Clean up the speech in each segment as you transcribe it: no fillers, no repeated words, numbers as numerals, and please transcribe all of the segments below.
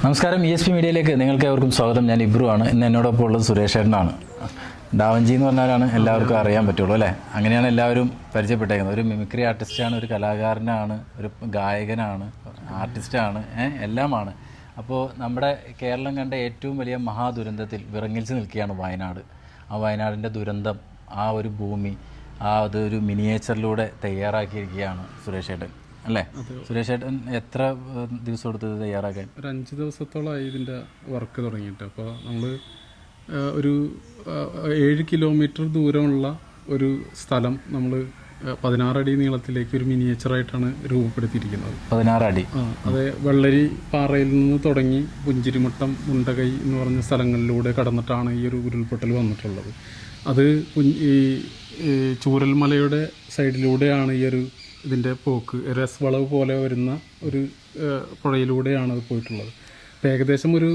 നമസ്കാരം, ESP മീഡിയയിലേക്ക് നിങ്ങൾക്ക് ഏവർക്കും സ്വാഗതം. ഞാൻ ഇബ്രു ആണ്. ഇന്ന് എന്നോടൊപ്പം ഉള്ളത് സുരേഷ് ചേട്ടനാണ്. ഡാവഞ്ചി എന്ന് പറഞ്ഞാലാണ് എല്ലാവർക്കും അറിയാൻ പറ്റുള്ളൂ അല്ലേ? അങ്ങനെയാണ് എല്ലാവരും പരിചയപ്പെട്ടേക്കുന്നത്. ഒരു മിമിക്രി ആർട്ടിസ്റ്റാണ്, ഒരു കലാകാരനാണ്, ഒരു ഗായകനാണ്, ആർട്ടിസ്റ്റാണ്, എല്ലാമാണ്. അപ്പോൾ നമ്മുടെ കേരളം കണ്ട ഏറ്റവും വലിയ മഹാദുരന്തത്തിൽ വിറങ്ങിൽച്ച് നിൽക്കുകയാണ് വയനാട്. ആ വയനാടിൻ്റെ ദുരന്തം, ആ ഒരു ഭൂമി, അതൊരു മിനിയേച്ചറിലൂടെ തയ്യാറാക്കിയിരിക്കുകയാണ് സുരേഷ് ചേട്ടൻ അല്ലേ? സുരേഷ് ചേട്ടൻ എത്ര ദിവസം എടുത്തത് തയ്യാറാക്കാൻ? ഒരു 5 ദിവസത്തോളമായി ഇതിൻ്റെ വർക്ക് തുടങ്ങിയിട്ട്. അപ്പോൾ നമ്മൾ ഒരു 7 കിലോമീറ്റർ ദൂരമുള്ള ഒരു സ്ഥലം നമ്മൾ 16 അടി നീളത്തിലേക്ക് ഒരു മിനിയേച്ചറായിട്ടാണ് രൂപപ്പെടുത്തിയിരിക്കുന്നത്. 16 അടി. അത് വെള്ളരി പാറയിൽ നിന്ന് തുടങ്ങി പുഞ്ചിരിമുട്ടം, മുണ്ടകൈ എന്ന് പറഞ്ഞ സ്ഥലങ്ങളിലൂടെ കടന്നിട്ടാണ് ഈ ഒരു ഉരുൾപൊട്ടൽ വന്നിട്ടുള്ളത്. അത് ഈ ചൂരൽമലയുടെ സൈഡിലൂടെയാണ് ഈ ഒരു ഇതിൻ്റെ പോക്ക്. രസ് വളവ് പോലെ വരുന്ന ഒരു പുഴയിലൂടെയാണ് അത് പോയിട്ടുള്ളത്. അപ്പോൾ ഏകദേശം ഒരു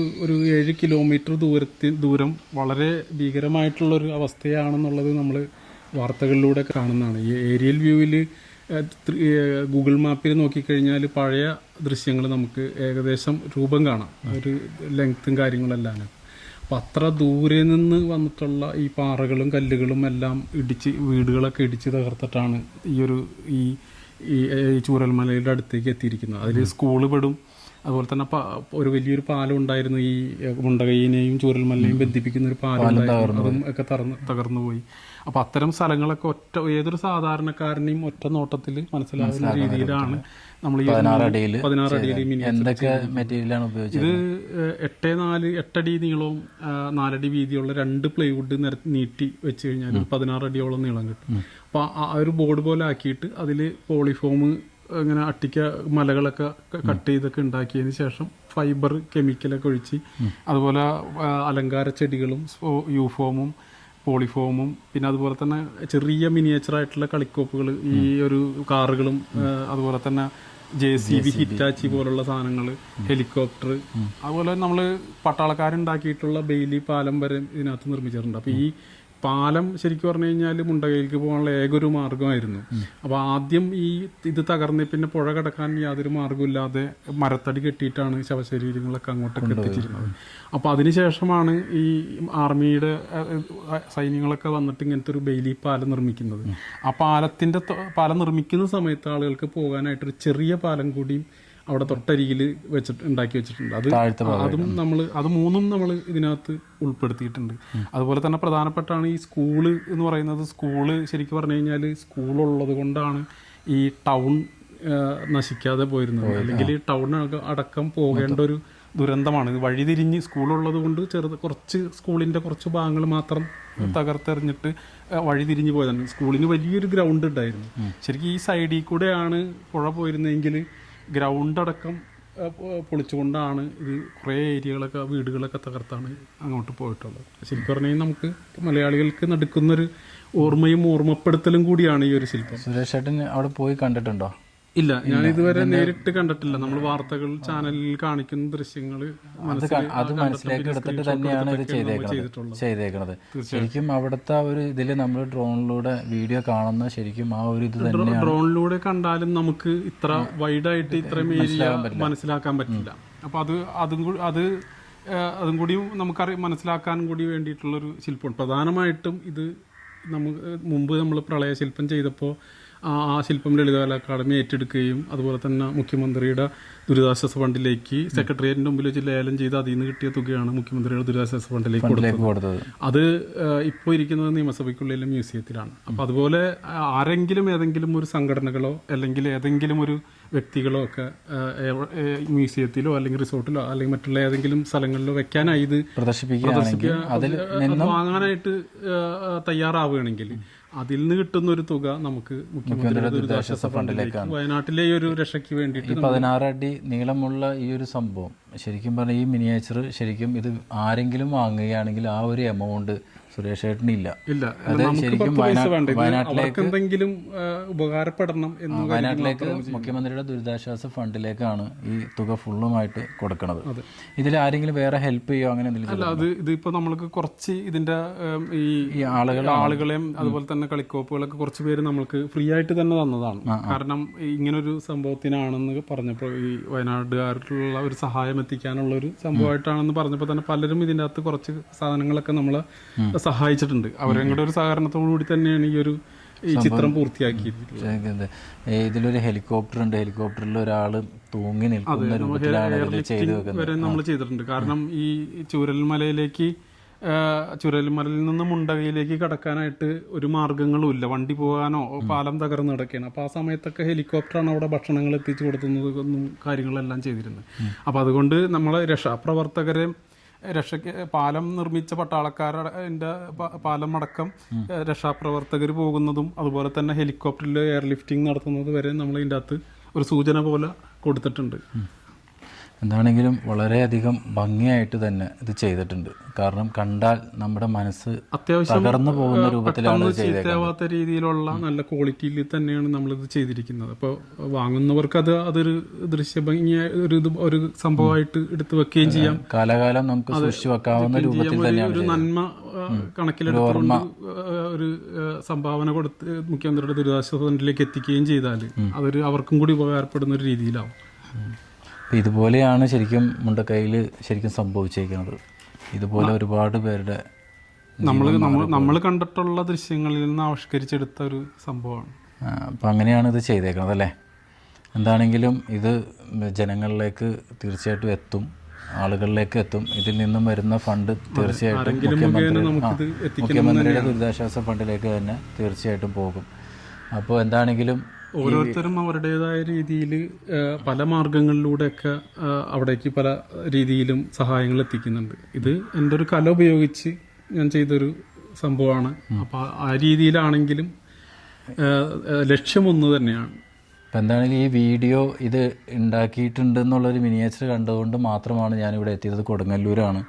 7 കിലോമീറ്റർ ദൂരം വളരെ ഭീകരമായിട്ടുള്ളൊരു അവസ്ഥയാണെന്നുള്ളത് നമ്മൾ വാർത്തകളിലൂടെ കാണുന്നതാണ്. ഈ ഏരിയൽ വ്യൂവിൽ ഗൂഗിൾ മാപ്പിൽ നോക്കിക്കഴിഞ്ഞാൽ പഴയ ദൃശ്യങ്ങൾ നമുക്ക് ഏകദേശം രൂപം കാണാം, ഒരു ലെങ്ത്തും കാര്യങ്ങളെല്ലാം. അപ്പം അത്ര ദൂരെ നിന്ന് വന്നിട്ടുള്ള ഈ പാറകളും കല്ലുകളും എല്ലാം വീടുകളൊക്കെ ഇടിച്ച് തകർത്തിട്ടാണ് ഈ ചൂരൽമലയുടെ അടുത്തേക്ക് എത്തിയിരിക്കുന്നത്. അതിൽ സ്കൂള് പെടും. അതുപോലെ തന്നെ ഒരു വലിയൊരു പാലം ഉണ്ടായിരുന്നു, ഈ മുണ്ടകൈനെയും ചൂരൽമലയെയും ബന്ധിപ്പിക്കുന്ന ഒരു പാലം ഉണ്ടായിരുന്നു, അതും ഒക്കെ തകർന്നു പോയി. അപ്പം അത്തരം സ്ഥലങ്ങളൊക്കെ ഏതൊരു സാധാരണക്കാരനെയും ഒറ്റ നോട്ടത്തിൽ മനസ്സിലാകുന്ന രീതിയിലാണ് നമ്മൾ ഈ 16 അടിയിൽ എന്തൊക്കെ മെറ്റീരിയലാണ് ഉപയോഗിച്ചത്. ഇത് 8 അടി നീളവും 4 അടി വീതിയുള്ള 2 പ്ലൈവുഡ് നീട്ടി വെച്ച് കഴിഞ്ഞാൽ 16 അടിയോളം നീളം കിട്ടും. അപ്പോൾ ആ ഒരു ബോർഡ് പോലെ ആക്കിയിട്ട് അതിൽ പോളിഫോം ഇങ്ങനെ മലകളൊക്കെ കട്ട് ചെയ്തൊക്കെ ഉണ്ടാക്കിയതിന് ശേഷം ഫൈബർ കെമിക്കലൊക്കെ ഒഴിച്ച്, അതുപോലെ അലങ്കാര ചെടികളും യൂഫോമും പോളിഫോമും, പിന്നെ അതുപോലെ തന്നെ ചെറിയ മിനിയേച്ചറായിട്ടുള്ള കളിക്കോപ്പുകൾ, ഈ ഒരു കാറുകളും, അതുപോലെ തന്നെ JCB, ഹിറ്റാച്ചി പോലുള്ള സാധനങ്ങൾ, ഹെലികോപ്റ്റർ, അതുപോലെ നമ്മൾ പട്ടാളക്കാരുണ്ടാക്കിയിട്ടുള്ള ബെയിലി പാലം വരെ ഇതിനകത്ത് നിർമ്മിച്ചിട്ടുണ്ട്. അപ്പോൾ ഈ പാലം ശരിക്കും പറഞ്ഞു കഴിഞ്ഞാൽ മുണ്ടകയിലേക്ക് പോകാനുള്ള ഏകൊരു മാർഗമായിരുന്നു. അപ്പോൾ ആദ്യം ഇത് തകർന്ന് പിന്നെ പുഴ കടക്കാൻ യാതൊരു മാർഗമില്ലാതെ മരത്തടി കെട്ടിയിട്ടാണ് ശവശരീരങ്ങളൊക്കെ അങ്ങോട്ടൊക്കെ എത്തിച്ചിരുന്നത്. അപ്പോൾ അതിനുശേഷമാണ് ഈ ആർമിയുടെ സൈന്യങ്ങളൊക്കെ വന്നിട്ട് ഇങ്ങനത്തെ ഒരു ബെയിലി പാലം നിർമ്മിക്കുന്നത്. ആ പാലം നിർമ്മിക്കുന്ന സമയത്ത് ആളുകൾക്ക് പോകാനായിട്ടൊരു ചെറിയ പാലം കൂടിയും അവിടെ തൊട്ടരികിൽ ഉണ്ടാക്കി വെച്ചിട്ടുണ്ട്. അത് മൂന്നും നമ്മൾ ഇതിനകത്ത് ഉൾപ്പെടുത്തിയിട്ടുണ്ട്. അതുപോലെ തന്നെ പ്രധാനപ്പെട്ടാണ് ഈ സ്കൂള് എന്ന് പറയുന്നത്. സ്കൂള് ശരിക്കും പറഞ്ഞു കഴിഞ്ഞാൽ സ്കൂളുള്ളത് കൊണ്ടാണ് ഈ ടൗൺ നശിക്കാതെ പോയിരുന്നത്. അല്ലെങ്കിൽ ടൗൺ അടക്കം പോകേണ്ട ഒരു ദുരന്തമാണ്. ഇത് വഴിതിരിഞ്ഞ് സ്കൂളുള്ളത് കൊണ്ട് കുറച്ച് സ്കൂളിൻ്റെ കുറച്ച് ഭാഗങ്ങൾ മാത്രം തകർത്തെറിഞ്ഞിട്ട് വഴിതിരിഞ്ഞ് പോയതാണ്. സ്കൂളിന് വലിയൊരു ഗ്രൗണ്ട് ഉണ്ടായിരുന്നു. ശരിക്കും ഈ സൈഡിൽ കൂടെയാണ് പുഴ പോയിരുന്നെങ്കിൽ ഗ്രൗണ്ട് അടക്കം പൊളിച്ചുകൊണ്ടാണ് ഇത് കുറേ ഏരിയകളൊക്കെ വീടുകളൊക്കെ തകർത്താണ് അങ്ങോട്ട് പോയിട്ടുള്ളത്. ശരിക്കും പറഞ്ഞാൽ നമുക്ക് മലയാളികൾക്ക് നടക്കുന്നൊരു ഓർമ്മയും ഓർമ്മപ്പെടുത്തലും കൂടിയാണ് ഈ ഒരു ശില്പം. സുരേഷ് ചേട്ടൻ അവിടെ പോയി കണ്ടിട്ടുണ്ടോ? ഇല്ല, ഞാൻ ഇതുവരെ നേരിട്ട് കണ്ടിട്ടില്ല. നമ്മൾ വാർത്തകൾ ചാനലിൽ കാണിക്കുന്ന ദൃശ്യങ്ങൾ അത് മനസ്സിലാക്കി എടുത്തിട്ട് തന്നെയാണ് ഇത് ചെയ്തേക്കുന്നത്. ശരിക്കും അവിടുത്തെ ഒരു ഇതിൽ നമ്മൾ ഡ്രോണിലൂടെ വീഡിയോ കാണുന്ന ശരിക്കും ആ ഒരു ഇത് തന്നെയാണ്. ഡ്രോണിലൂടെ കണ്ടാലും നമുക്ക് ഇത്ര വൈഡായിട്ട് ഇത്രയും ഏരിയ മനസ്സിലാക്കാൻ പറ്റില്ല. അപ്പൊ അതും കൂടി നമുക്ക് മനസ്സിലാക്കാൻ കൂടി വേണ്ടിയിട്ടുള്ളൊരു ശില്പമാണ്. പ്രധാനമായിട്ടും ഇത് മുമ്പ് നമ്മൾ പ്രളയശില്പം ചെയ്തപ്പോൾ ആ ശില്പം ലളിതകലാ അക്കാദമി ഏറ്റെടുക്കുകയും അതുപോലെ തന്നെ മുഖ്യമന്ത്രിയുടെ ദുരിതാശ്വാസ ഫണ്ടിലേക്ക് സെക്രട്ടേറിയറ്റിന്റെ മുമ്പിൽ വെച്ച് ലേലം ചെയ്ത് അതിൽ നിന്ന് കിട്ടിയ തുകയാണ് മുഖ്യമന്ത്രിയുടെ ദുരിതാശ്വാസ ഫണ്ടിലേക്ക് കൊടുത്തത്. അത് ഇപ്പോൾ ഇരിക്കുന്നത് നിയമസഭയ്ക്കുള്ളിലെ മ്യൂസിയത്തിലാണ്. അപ്പം അതുപോലെ ഏതെങ്കിലും ഒരു സംഘടനകളോ അല്ലെങ്കിൽ ഏതെങ്കിലും ഒരു വ്യക്തികളോ ഒക്കെ മ്യൂസിയത്തിലോ അല്ലെങ്കിൽ റിസോർട്ടിലോ അല്ലെങ്കിൽ മറ്റുള്ള ഏതെങ്കിലും സ്ഥലങ്ങളിലോ വെക്കാനായി ഇത് വാങ്ങാനായിട്ട് തയ്യാറാവുകയാണെങ്കിൽ അതിൽ നിന്ന് കിട്ടുന്ന ഒരു തുക നമുക്ക് മുഖ്യമന്ത്രിയുടെ ദുരിതാശ്വാസ ഫണ്ടിലേക്ക് വയനാട്ടിലെ ഒരു രക്ഷയ്ക്ക് വേണ്ടിയിട്ട് 16 അടി നീളമുള്ള ഈ ഒരു സംഭവം ശരിക്കും പറഞ്ഞാൽ ഈ മിനിയേച്ചർ ശരിക്കും ഇത് ആരെങ്കിലും വാങ്ങുകയാണെങ്കിൽ ആ ഒരു എമൗണ്ട് സുരേഷ് ചേട്ടനില്ല. വയനാട്ടിലേക്ക് എന്തെങ്കിലും ഉപകാരപ്പെടണം എന്ന് വയനാട്ടിലേക്ക് മുഖ്യമന്ത്രിയുടെ ദുരിതാശ്വാസ ഫണ്ടിലേക്കാണ് ഈ തുക ഫുള്ളുമായിട്ട് കൊടുക്കുന്നത്. ഇതിൽ ആരെങ്കിലും വേറെ ഹെൽപ്പ് ചെയ്യോ അങ്ങനെ എന്തെങ്കിലും? അല്ല, ഇതിപ്പോ നമ്മൾക്ക് കുറച്ച് ഇതിന്റെ ഈ ആളുകളെയും അതുപോലെ തന്നെ കളിക്കോപ്പുകളൊക്കെ കുറച്ച് പേര് നമ്മൾക്ക് ഫ്രീ ആയിട്ട് തന്നെ തന്നതാണ്. കാരണം ഇങ്ങനൊരു സംഭവത്തിനാണെന്ന് പറഞ്ഞപ്പോൾ ഈ വയനാട്ടുകാർക്കുള്ള ഒരു സഹായം എത്തിക്കാനുള്ള ഒരു സംഭവമായിട്ടാണെന്ന് പറഞ്ഞപ്പോൾ തന്നെ പലരും ഇതിൻ്റെ അകത്ത് കുറച്ച് സാധനങ്ങളൊക്കെ നമ്മളെ സഹായിച്ചിട്ടുണ്ട്. അവരും കൂടെ ഒരു സഹകരണത്തോടു കൂടി തന്നെയാണ് ഈ ചിത്രം പൂർത്തിയാക്കിയിരിക്കുന്നത്. ഇതിലൊരു ഹെലികോപ്റ്റർ ഉണ്ട്, ഹെലികോപ്റ്ററിൽ ഒരാൾ തൂങ്ങി നിൽക്കുന്ന രൂപത്തിലാണ് വരെ നമ്മൾ ചെയ്തിട്ടുണ്ട്. കാരണം ഈ ചുരൽമലയിൽ നിന്ന് മുണ്ടകയിലേക്ക് കടക്കാനായിട്ട് ഒരു മാർഗങ്ങളും ഇല്ല, വണ്ടി പോകാനോ പാലം തകർന്ന് കിടക്കുകയാണ്. അപ്പോൾ ആ സമയത്തൊക്കെ ഹെലികോപ്റ്ററാണ് അവിടെ ഭക്ഷണങ്ങൾ എത്തിച്ചു കൊടുക്കുന്നതും കാര്യങ്ങളെല്ലാം ചെയ്തിരുന്നത്. അപ്പോൾ അതുകൊണ്ട് നമ്മളെ രക്ഷാപ്രവർത്തകരെ പാലം നിർമ്മിച്ച പട്ടാളക്കാരുടെ പാലം അടക്കം രക്ഷാപ്രവർത്തകർ പോകുന്നതും അതുപോലെ തന്നെ ഹെലികോപ്റ്ററിൽ എയർലിഫ്റ്റിംഗ് നടത്തുന്നത് വരെ നമ്മൾ ഇതിൻ്റെ അകത്ത് ഒരു സൂചന പോലെ കൊടുത്തിട്ടുണ്ട്. എന്താണെങ്കിലും വളരെയധികം ഭംഗിയായിട്ട് തന്നെ ഇത് ചെയ്തിട്ടുണ്ട്. കാരണം കണ്ടാൽ നമ്മുടെ മനസ്സ് തകർന്നു പോകുന്ന രൂപത്തിലാണ് ചീത്തയാവാത്ത രീതിയിലുള്ള നല്ല ക്വാളിറ്റിയിൽ തന്നെയാണ് നമ്മളിത് ചെയ്തിരിക്കുന്നത്. അപ്പോൾ വാങ്ങുന്നവർക്ക് അതൊരു ദൃശ്യഭംഗിയായ ഒരു സംഭവമായിട്ട് എടുത്തു വെക്കുകയും ചെയ്യാം. കാലകാലം നമുക്ക് സൂക്ഷിച്ചു വെക്കാവുന്ന രൂപത്തിൽ തന്നെയാണ്. ഒരു നന്മ കണക്കിലെടുത്തുകൊണ്ട് ഒരു സംഭാവന കൊടുത്ത് മുഖ്യമന്ത്രിയുടെ ദുരിതാശ്വാസ ഫണ്ടിലേക്ക് എത്തിക്കുകയും ചെയ്താൽ അതൊരു അവർക്കും കൂടി ഉപകാരപ്പെടുന്ന ഒരു രീതിയിലാവും. അപ്പോൾ ഇതുപോലെയാണ് ശരിക്കും മുണ്ടക്കൈയിൽ ശരിക്കും സംഭവിച്ചിരിക്കുന്നത്. ഇതുപോലെ ഒരുപാട് പേരുടെ നമ്മൾ കണ്ടിട്ടുള്ള ദൃശ്യങ്ങളിൽ നിന്ന് ആവിഷ്കരിച്ചെടുത്ത ഒരു സംഭവമാണ്. അപ്പോൾ അങ്ങനെയാണ് ഇത് ചെയ്തേക്കുന്നത് അല്ലേ. എന്താണെങ്കിലും ഇത് ജനങ്ങളിലേക്ക് തീർച്ചയായിട്ടും എത്തും, ആളുകളിലേക്ക് എത്തും. ഇതിൽ നിന്നും വരുന്ന ഫണ്ട് തീർച്ചയായിട്ടും മുഖ്യമന്ത്രിയുടെ ദുരിതാശ്വാസ ഫണ്ടിലേക്ക് തന്നെ തീർച്ചയായിട്ടും പോകും. അപ്പോൾ എന്താണെങ്കിലും ഓരോരുത്തരും അവരുടേതായ രീതിയിൽ പല മാർഗങ്ങളിലൂടെയൊക്കെ അവിടേക്ക് പല രീതിയിലും സഹായങ്ങൾ എത്തിക്കുന്നുണ്ട്. ഇത് എൻ്റെ ഒരു കല ഉപയോഗിച്ച് ഞാൻ ചെയ്തൊരു സംഭവമാണ്. അപ്പോൾ ആ രീതിയിലാണെങ്കിലും ലക്ഷ്യം ഒന്ന് തന്നെയാണ്. അപ്പം എന്താണെങ്കിലും ഈ വീഡിയോ ഇത് ഉണ്ടാക്കിയിട്ടുണ്ട് എന്നുള്ളൊരു മിനിയേച്ചർ കണ്ടുകൊണ്ട് മാത്രമാണ് ഞാനിവിടെ എത്തിയത്. കൊടുങ്ങല്ലൂരാണ്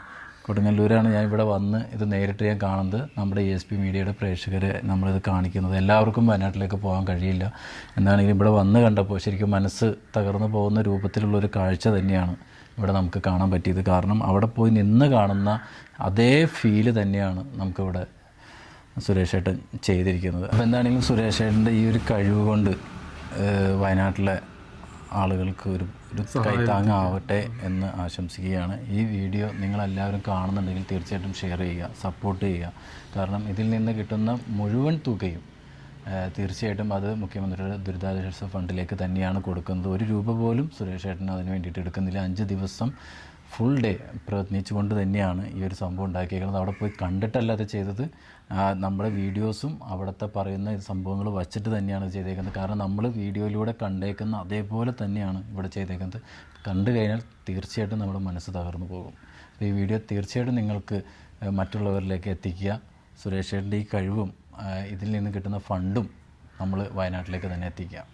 ഞാനിവിടെ വന്ന് ഇത് നേരിട്ട് ഞാൻ കാണുന്നത്. നമ്മുടെ ESP മീഡിയയുടെ പ്രേക്ഷകരെ നമ്മളിത് കാണിക്കുന്നത്. എല്ലാവർക്കും വയനാട്ടിലേക്ക് പോകാൻ കഴിയില്ല. എന്താണെങ്കിലും ഇവിടെ വന്ന് കണ്ടപ്പോൾ ശരിക്കും മനസ്സ് തകർന്നു പോകുന്ന രൂപത്തിലുള്ളൊരു കാഴ്ച തന്നെയാണ് ഇവിടെ നമുക്ക് കാണാൻ പറ്റിയത്. കാരണം അവിടെ പോയി നിന്ന് കാണുന്ന അതേ ഫീല് തന്നെയാണ് നമുക്കിവിടെ സുരേഷ് ഏട്ടൻ ചെയ്തിരിക്കുന്നത്. അപ്പോൾ എന്താണെങ്കിലും സുരേഷ് ഏട്ടൻ്റെ ഈ ഒരു കഴിവ് കൊണ്ട് വയനാട്ടിലെ ആളുകൾക്ക് ഒരു കൈത്താങ്ങാവട്ടെ എന്ന് ആശംസിക്കുകയാണ്. ഈ വീഡിയോ നിങ്ങളെല്ലാവരും കാണുന്നുണ്ടെങ്കിൽ തീർച്ചയായിട്ടും ഷെയർ ചെയ്യുക, സപ്പോർട്ട് ചെയ്യുക. കാരണം ഇതിൽ നിന്ന് കിട്ടുന്ന മുഴുവൻ തുകയും തീർച്ചയായിട്ടും അത് മുഖ്യമന്ത്രിയുടെ ദുരിതാശ്വാസ ഫണ്ടിലേക്ക് തന്നെയാണ് കൊടുക്കുന്നത്. ഒരു രൂപ പോലും സുരേഷ് ഏട്ടൻ അതിന് വേണ്ടിയിട്ട് എടുക്കുന്നില്ല. 5 ദിവസം ഫുൾ ഡേ പ്രയത്നിച്ചുകൊണ്ട് തന്നെയാണ് ഈ ഒരു സംഭവം ഉണ്ടാക്കിയിരിക്കുന്നത്. അവിടെ പോയി കണ്ടിട്ടല്ല അത് ചെയ്തത്. നമ്മുടെ വീഡിയോസും അവിടുത്തെ പറയുന്ന സംഭവങ്ങൾ വച്ചിട്ട് തന്നെയാണ് ചെയ്തേക്കുന്നത്. കാരണം നമ്മൾ വീഡിയോയിലൂടെ കണ്ടേക്കുന്ന അതേപോലെ തന്നെയാണ് ഇവിടെ ചെയ്തേക്കുന്നത്. കണ്ടു കഴിഞ്ഞാൽ തീർച്ചയായിട്ടും നമ്മുടെ മനസ്സ് തകർന്നു പോകും. ഈ വീഡിയോ തീർച്ചയായിട്ടും നിങ്ങൾക്ക് മറ്റുള്ളവരിലേക്ക് എത്തിക്കുക. സുരേഷ് ഏട്ടൻ്റെ ഈ കഴിവും ഇതിൽ നിന്ന് കിട്ടുന്ന ഫണ്ടും നമ്മൾ വയനാട്ടിലേക്ക് തന്നെ എത്തിക്കുക.